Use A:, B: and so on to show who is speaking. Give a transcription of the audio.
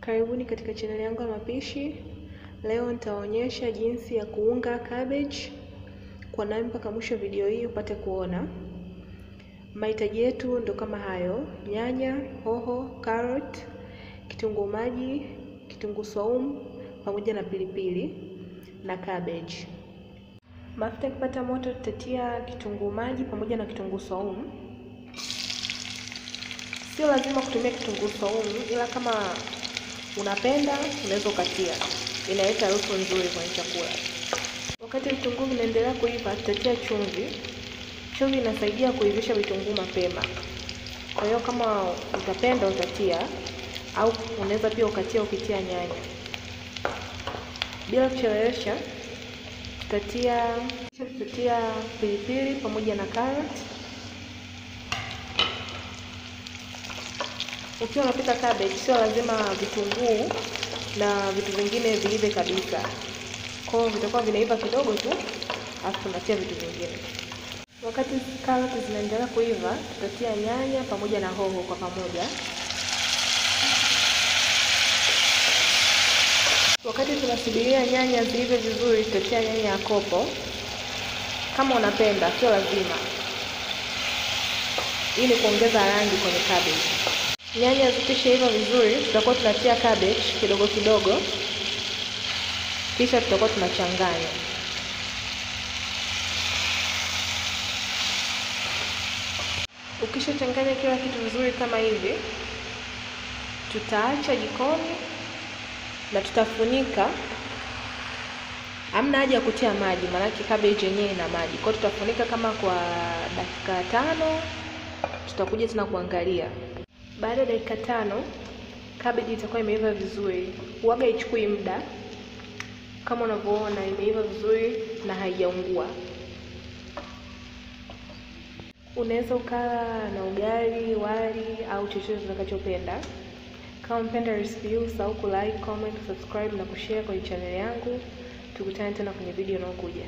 A: Karibuni katika channel yangu ya mapishi. Leo nitaonyesha jinsi ya kuunga cabbage. Kwa nami mpaka mwisho video hii upate kuona. Mahitaji yetu ndo kama hayo: nyanya, hoho, carrot, kitunguu maji, kitunguu saumu pamoja na pilipili na cabbage. Mafuta yakipata moto tutatia kitunguu maji pamoja na kitunguu saumu. Sio lazima kutumia kitunguu saumu, ila kama unapenda unaweza ukatia. Inaleta harufu nzuri kwenye chakula. Wakati vitunguu vinaendelea kuiva, tutatia chumvi. Chumvi inasaidia kuivisha vitunguu mapema. Kwa hiyo kama utapenda utatia, au unaweza pia ukatia ukitia nyanya. Bila kuchelewesha, tutatia pilipili pamoja na carrot. Ukiwa unapika cabbage, sio lazima vitunguu na vitu vingine viive kabisa. Kwa hiyo vitakuwa vinaiva kidogo tu, alafu tunatia vitu vingine. Wakati karoti zinaendelea kuiva, tutatia nyanya pamoja na hoho kwa pamoja. Wakati tunasubiria nyanya ziive vizuri, tutatia nyanya ya kopo kama unapenda, sio lazima, ili kuongeza rangi kwenye cabbage. Nyanya zikishaiva vizuri, tutakuwa tunatia cabbage kidogo kidogo, kisha tutakuwa tunachanganya. Ukishachanganya kila kitu vizuri kama hivi, tutaacha jikoni na tutafunika. Hamna haja ya kutia maji, maana cabbage yenyewe ina maji. Kwa hiyo tutafunika kama kwa dakika 5, tutakuja tena kuangalia. Baada ya dakika 5, cabbage itakuwa imeiva vizuri. Huaga ichukui muda. Kama unavyoona imeiva vizuri na haijaungua. Unaweza ukala na ugali, wali au chochote utakachopenda. Kama unapenda recipe hii, usahau ku like, comment, subscribe na kushare kwenye channel yangu. Tukutane tena kwenye video inayokuja.